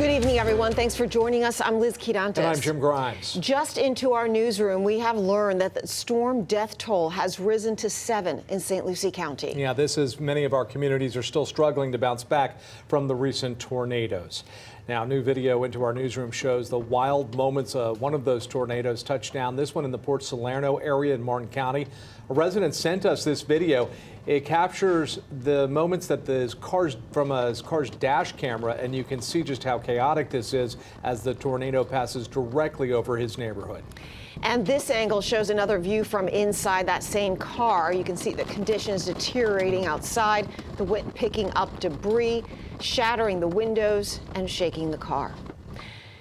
Good evening, everyone. Thanks for joining us. I'm Liz Quirantes. And I'm Jim Grimes. Just into our newsroom, we have learned that the storm death toll has risen to 7 in St. Lucie County. Yeah, this is many of our communities are still struggling to bounce back from the recent tornadoes. Now, new video into our newsroom shows the wild moments one of those tornadoes touched down, this one in the Port Salerno area in Martin County. A resident sent us this video. It captures the moments that from his car's dash camera, and you can see just how chaotic this is as the tornado passes directly over his neighborhood. And this angle shows another view from inside that same car. You can see the conditions deteriorating outside, the wind picking up debris, shattering the windows and shaking the car.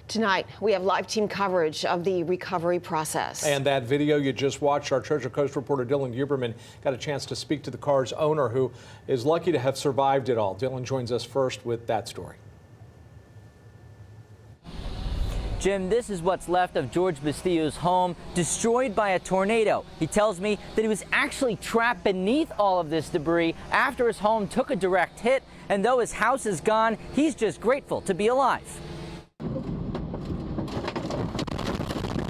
Tonight, we have live team coverage of the recovery process. And that video you just watched, our Treasure Coast reporter Dylan Huberman got a chance to speak to the car's owner, who is lucky to have survived it all. Dylan joins us first with that story. Jim, this is what's left of George Bustillo's home, destroyed by a tornado. He tells me that he was actually trapped beneath all of this debris after his home took a direct hit, and though his house is gone, he's just grateful to be alive.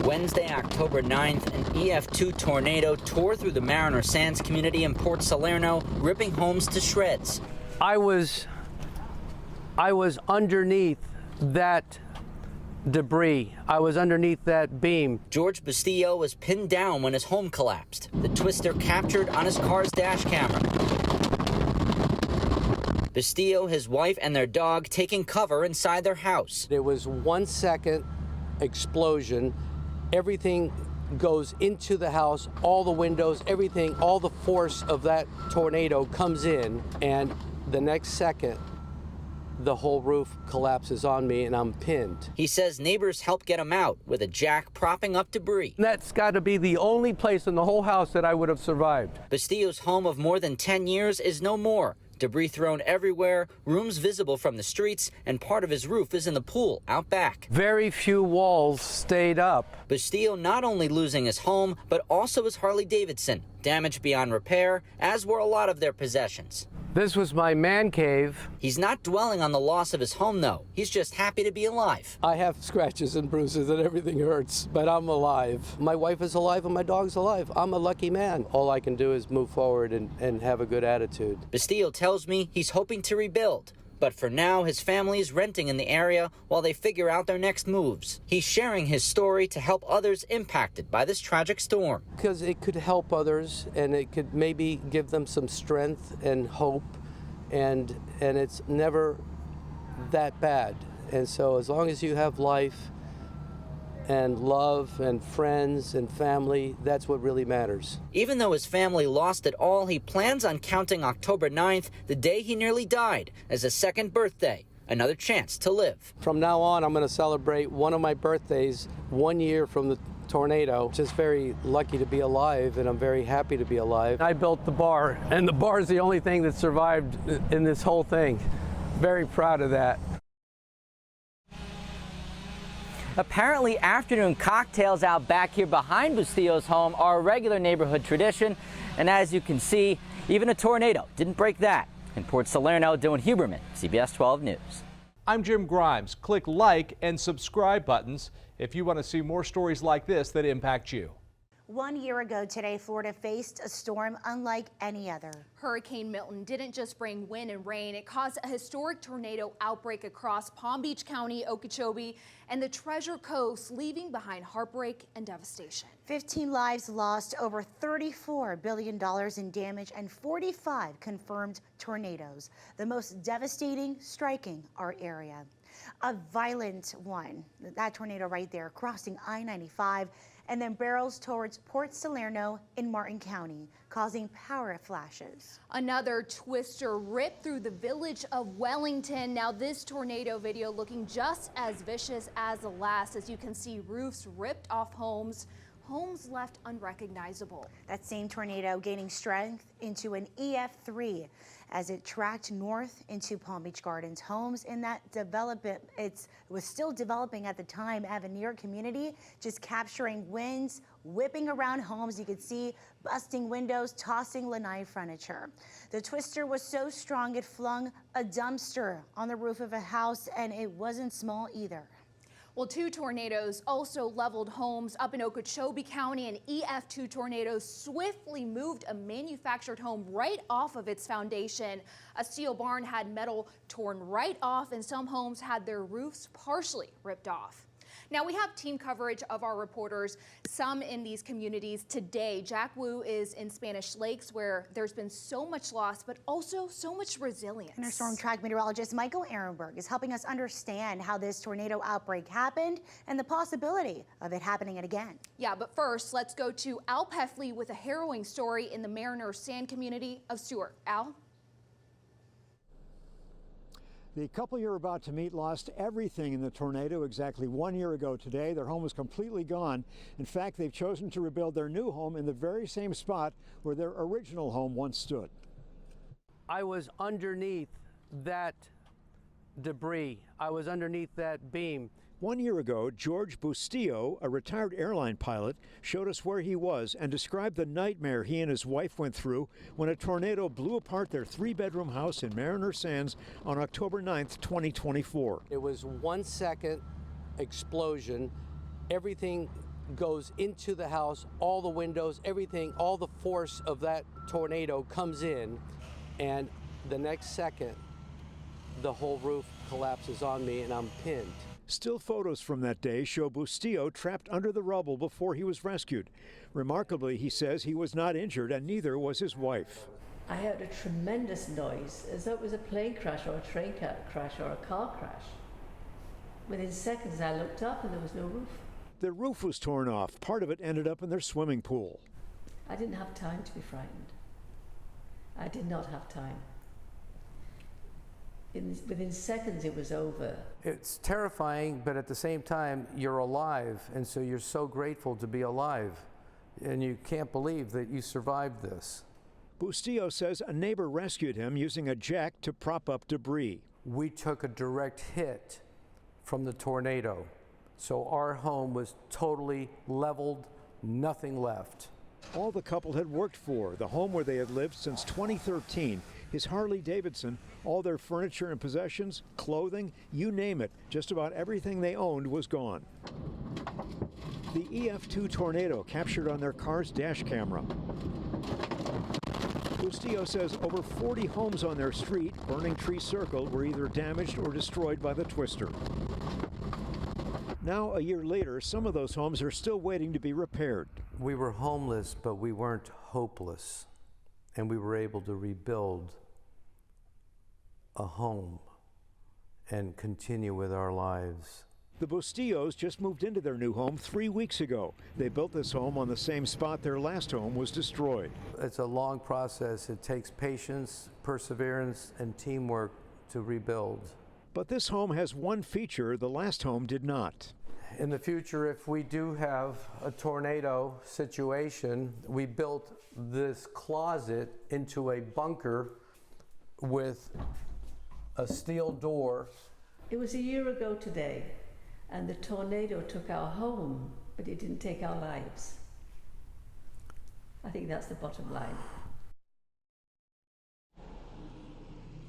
Wednesday, October 9th, an EF2 tornado tore through the Mariner Sands community in Port Salerno, ripping homes to shreds. I was underneath that debris. I was underneath that beam. George Bustillo was pinned down when his home collapsed. The twister captured on his car's dash camera. Bustillo, his wife, and their dog taking cover inside their house. It was 1 second explosion. Everything goes into the house, all the windows, everything, all the force of that tornado comes in, and the next second, the whole roof collapses on me and I'm pinned. He says neighbors helped get him out with a jack propping up debris. That's got to be the only place in the whole house that I would have survived. Bustillo's home of more than 10 years is no more. Debris thrown everywhere, rooms visible from the streets, and part of his roof is in the pool out back. Very few walls stayed up. Bustillo not only losing his home, but also his Harley Davidson, damaged beyond repair, as were a lot of their possessions. This was my man cave. He's not dwelling on the loss of his home, though. He's just happy to be alive. I have scratches and bruises and everything hurts, but I'm alive. My wife is alive and my dog's alive. I'm a lucky man. All I can do is move forward and have a good attitude. Bustillo tells me he's hoping to rebuild. But for now, his family is renting in the area while they figure out their next moves. He's sharing his story to help others impacted by this tragic storm. Because it could help others, and it could maybe give them some strength and hope, and it's never that bad. And so as long as you have life and love and friends and family, that's what really matters. Even though his family lost it all, he plans on counting October 9th, the day he nearly died, as a second birthday, another chance to live. From now on, I'm going to celebrate one of my birthdays 1 year from the tornado. Just very lucky to be alive, and I'm very happy to be alive. I built the bar, and the bar is the only thing that survived in this whole thing. Very proud of that. Apparently, afternoon cocktails out back here behind Bustillo's home are a regular neighborhood tradition. And as you can see, even a tornado didn't break that. In Port Salerno, Dylan Huberman, CBS 12 News. I'm Jim Grimes. Click like and subscribe buttons if you want to see more stories like this that impact you. 1 year ago today, Florida faced a storm unlike any other. Hurricane Milton didn't just bring wind and rain. It caused a historic tornado outbreak across Palm Beach County, Okeechobee, and the Treasure Coast, leaving behind heartbreak and devastation. 15 lives lost, over $34 billion in damage, and 45 confirmed tornadoes, the most devastating striking our area. A violent one, that tornado right there, crossing I-95, and then barrels towards Port Salerno in Martin County, causing power flashes. Another twister ripped through the village of Wellington. Now this tornado video looking just as vicious as the last, as you can see roofs ripped off homes, homes left unrecognizable. That same tornado gaining strength into an EF3 as it tracked north into Palm Beach Gardens. Homes in that development, it was still developing at the time, Avenir community, just capturing winds, whipping around homes. You could see busting windows, tossing lanai furniture. The twister was so strong it flung a dumpster on the roof of a house, and it wasn't small either. Well, 2 tornadoes also leveled homes up in Okeechobee County. An EF2 tornado swiftly moved a manufactured home right off of its foundation. A steel barn had metal torn right off, and some homes had their roofs partially ripped off. Now, we have team coverage of our reporters, some in these communities today. Jack Wu is in Spanish Lakes, where there's been so much loss, but also so much resilience. And our storm track meteorologist Michael Ehrenberg is helping us understand how this tornado outbreak happened and the possibility of it happening again. Yeah, but first, let's go to Al Peffley with a harrowing story in the Mariner Sand community of Stuart. Al? The couple you're about to meet lost everything in the tornado exactly 1 year ago today. Their home was completely gone. In fact, they've chosen to rebuild their new home in the very same spot where their original home once stood. I was underneath that debris. I was underneath that beam. 1 year ago, George Bustillo, a retired airline pilot, showed us where he was and described the nightmare he and his wife went through when a tornado blew apart their 3-bedroom house in Mariner Sands on October 9th, 2024. It was 1 second explosion. Everything goes into the house, all the windows, everything, all the force of that tornado comes in, and the next second, the whole roof collapses on me and I'm pinned. Still photos from that day show Bustillo trapped under the rubble before he was rescued. Remarkably, he says he was not injured, and neither was his wife. I heard a tremendous noise, as though it was a plane crash or a train crash or a car crash. Within seconds, I looked up and there was no roof. The roof was torn off. Part of it ended up in their swimming pool. I didn't have time to be frightened. I did not have time. Within seconds, it was over. It's terrifying, but at the same time, you're alive, and so you're so grateful to be alive, and you can't believe that you survived this. Bustillo says a neighbor rescued him using a jack to prop up debris. We took a direct hit from the tornado, so our home was totally leveled, nothing left. All the couple had worked for, the home where they had lived since 2013, his Harley-Davidson, all their furniture and possessions, clothing, you name it, just about everything they owned was gone. The EF2 tornado captured on their car's dash camera. Bustillo says over 40 homes on their street, Burning Tree Circle, were either damaged or destroyed by the twister. Now, a year later, some of those homes are still waiting to be repaired. We were homeless, but we weren't hopeless, and we were able to rebuild a home and continue with our lives. The Bustillos just moved into their new home 3 weeks ago. They built this home on the same spot their last home was destroyed. It's a long process. It takes patience, perseverance, and teamwork to rebuild. But this home has one feature the last home did not. In the future, if we do have a tornado situation, we built this closet into a bunker with a steel door. It was a year ago today, and the tornado took our home, but it didn't take our lives. I think that's the bottom line.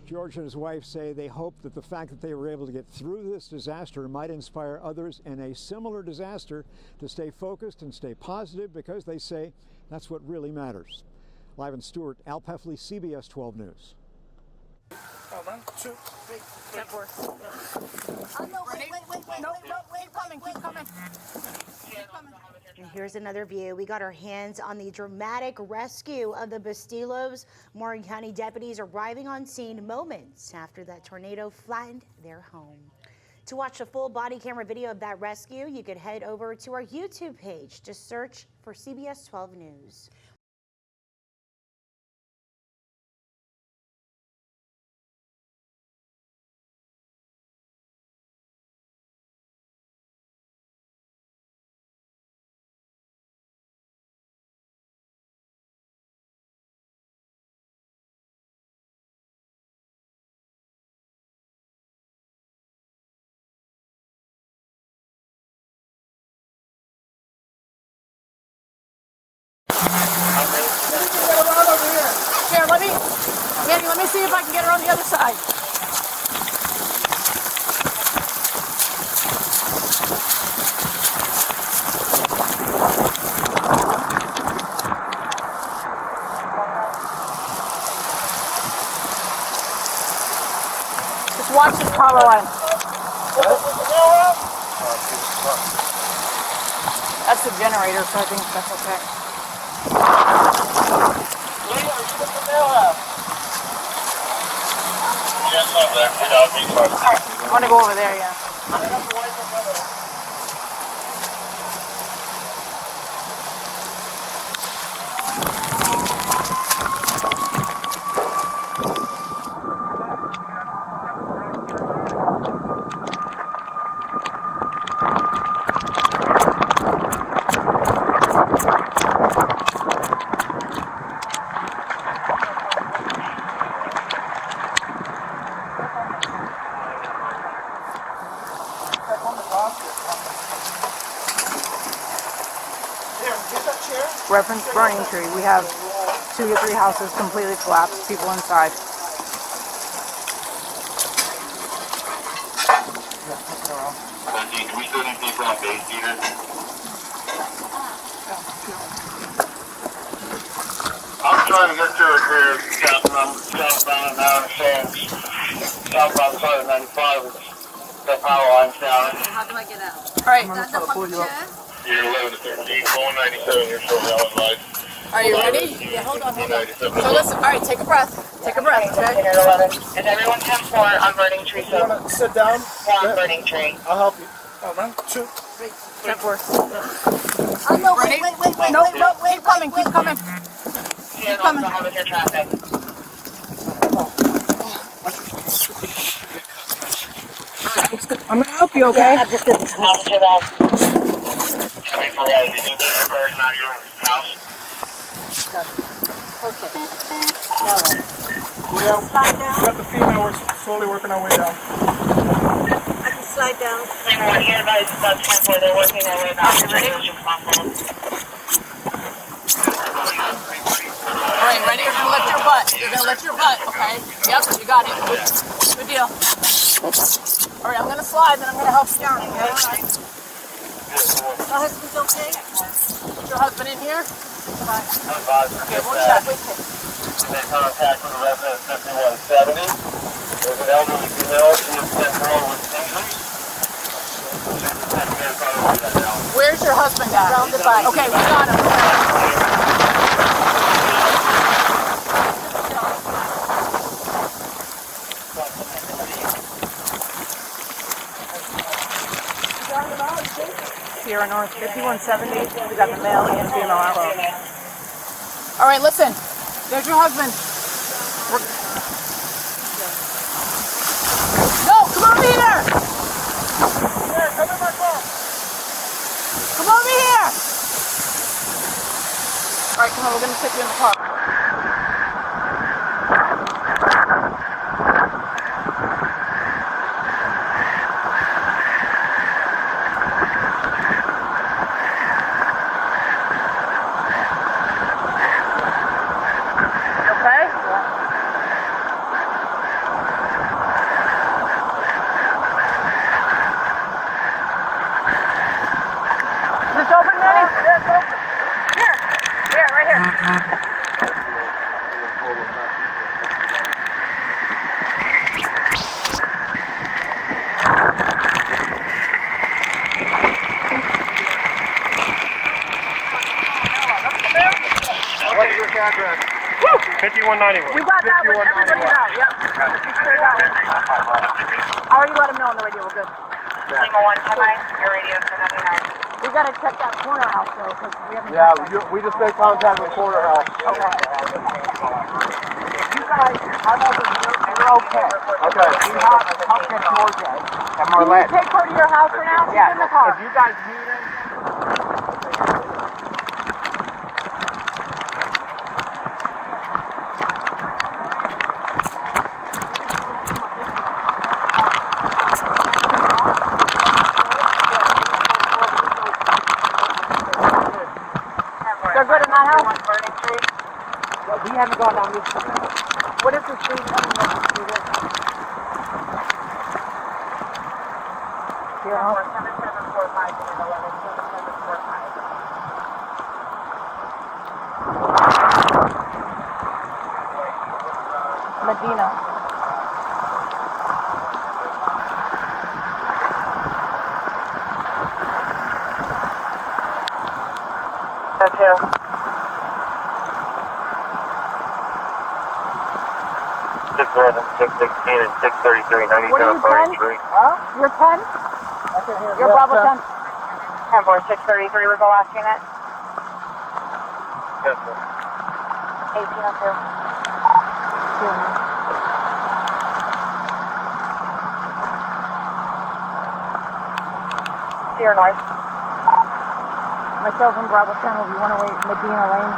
George and his wife say they hope that the fact that they were able to get through this disaster might inspire others in a similar disaster to stay focused and stay positive, because they say that's what really matters. Live in Stuart, Al Peffley, CBS 12 News. 1, 2, 3, step forward. Oh, no, wait, keep coming. And here's another view. We got our hands on the dramatic rescue of the Bustillos. Morgan County deputies arriving on scene moments after that tornado flattened their home. To watch a full body camera video of that rescue, you could head over to our YouTube page. Just search for CBS 12 News. see if I can get her on the other side. Just watch this power line. That's the generator, so I think that's okay. I want to go over there, yeah. Reference burning tree. We have 2 to 3 houses completely collapsed, people inside. I'm trying to get to it here, Captain. I'm southbound now, southbound side of 95. The power line's down. How do I get out? All right. You're 11 to 13, 497, you're short down light. Are you ready? Yeah, hold on. So listen, all right, take a breath. Take a breath, okay? And everyone 10-4 on burning tree. So Sit down. on burning tree. I'll help you. Oh, 1, 2, 3. 10-4. Oh, no, wait. No, keep coming, keep coming. Keep coming. How was your traffic? I'm gonna help you, okay? Officer Bell. We got the female. We're slowly working our way down. I can slide down. Here, guys, that's 10-4. They're working their way back. Ready? All right, ready? You're gonna lift your butt. You're gonna lift your butt, okay? Yep, you got it. Good deal. All right, I'm gonna slide, then I'm gonna help you down, okay? My husband's okay? Is your husband in here? Okay, we'll check. They contact with the resident at 5170. There's an elderly female. She is 10-4 with injuries. Where's your husband at? Around the bike. Okay, we got him. Sierra North 5170. We got the male and female out. All right, listen. There's your husband. No, come over here. Here, come in my car. Come over here. All right, come on. We're gonna take you in the car. What's your address? 5191. We got that one. Everybody's out. Yep. I already let him know on the radio. We're good. Lima 110, your radio for 99. We gotta check that corner house though, because we haven't. Yeah, we just made contact with Corner House. Okay. You guys, you're okay. Okay. We have a couple of Georgia and Marlette. Can you take her to your house for now? She's in the car. If you guys need him. They're good in that house? We haven't gone down this way. What is the street coming up the street is? 7745 and 117745. Medina. That's you. 616 and 633, 97, What are you, 10? Huh? You're 10? You're Bravo 10. 10-4, 633 was the last unit. Yes, sir. 1802. Sierra North. Myself and Bravo 10 will be 108 Medina Lane.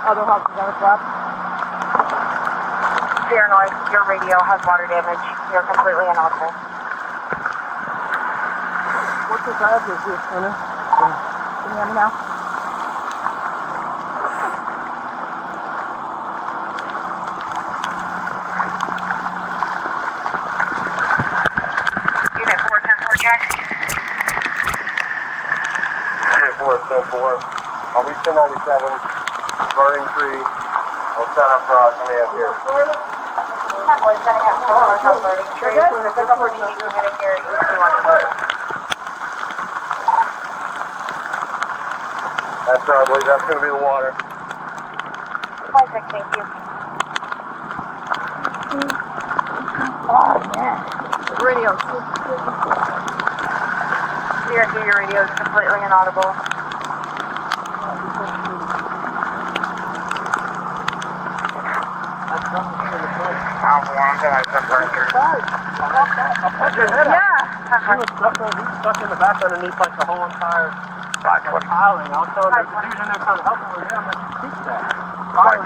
Other houses on the block. Sierra North, your radio has water damage. You're completely inaudible. What's the address here, Connor? Can you hear me now? Unit 410 check. Unit 410 I'll be 1097, burning tree. I'll set up command here. Boy, setting up for hotel burning tree. The pickup or DD committing here. That's I believe that's going to be the water. 56, thank you. Oh, man. Radio. CRT, your radio is completely inaudible. Stuck in the back underneath like the whole entire piling. I was telling the dude in there trying to help him with him, but you keep that. I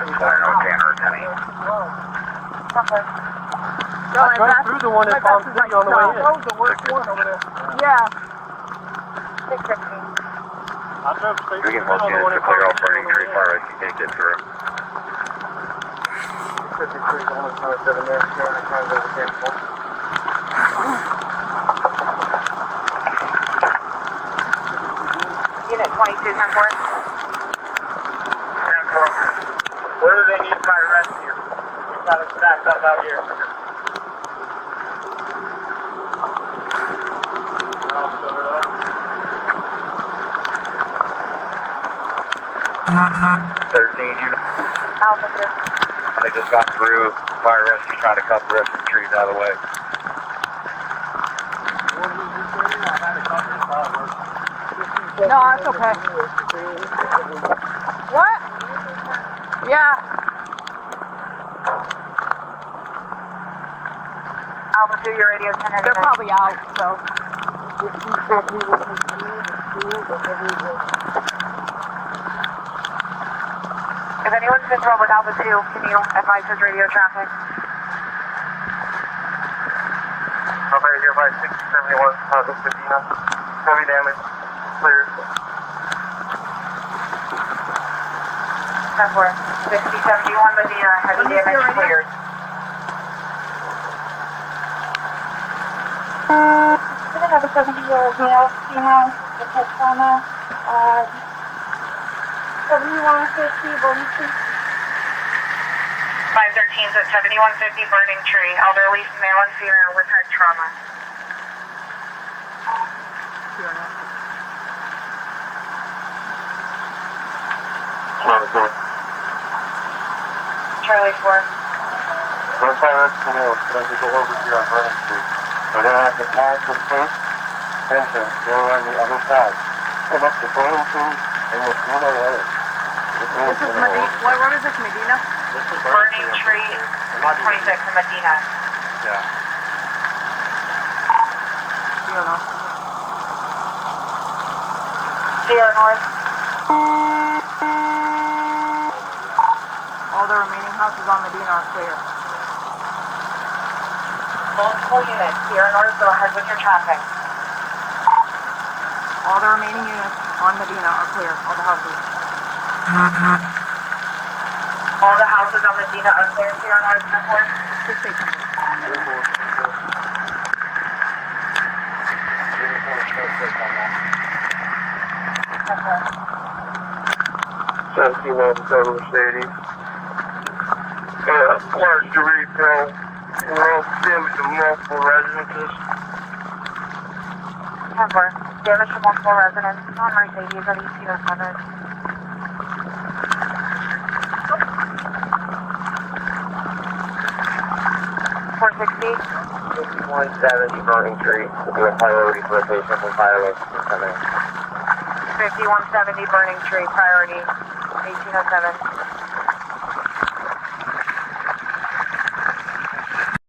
drove through the one in Palm City on the way in. That was the worst one over there. Yeah. 615. I drove straight through the one in Palm City on the way in. You can't get through. 53 is almost 27 there. I'm trying to go to Campbell. Unit 22, 10-4. Where do they need my rescue? We've got it stacked up out here. 13 units. Alpha 2. They just got through fire rescue trying to cut the rest of the trees out of the way. No, it's okay. What? Yeah. Alpha 2, your radio's 10. They're probably out, so. If anyone's been told with Alpha 2, can you advise his radio traffic? Over here by 671, South Medina. Heavy damage. Clear. 10-4. 6071 Medina, heavy damage cleared. We're going to have a 70-year-old male, female, with head trauma. 7150, Burning Tree. 513's at 7150 Burning Tree, elderly male and female with head trauma. Charlie 4. First time that's going to go over here on Burning Street. We're going to have to pass the first entrance, go on the other side. Come up to Burning Tree, and we'll go on the way. This is Medina. What road is this, Medina? This is Burning Tree, 26 in Medina. Yeah. Sierra North. All the remaining houses on Medina are clear. Multiple units. Sierra North, go ahead with your traffic. All the remaining units on Medina are clear. All the houses. All the houses on Medina are clear here on our 10-4. 1797 Mercedes. Large debris fill. World damage to multiple residences. 10-4. Damage to multiple residents on Mercedes at 1807. 460. 5170 burning tree. Will be a priority for location for fire rescue coming. 5170 burning tree, priority 1807.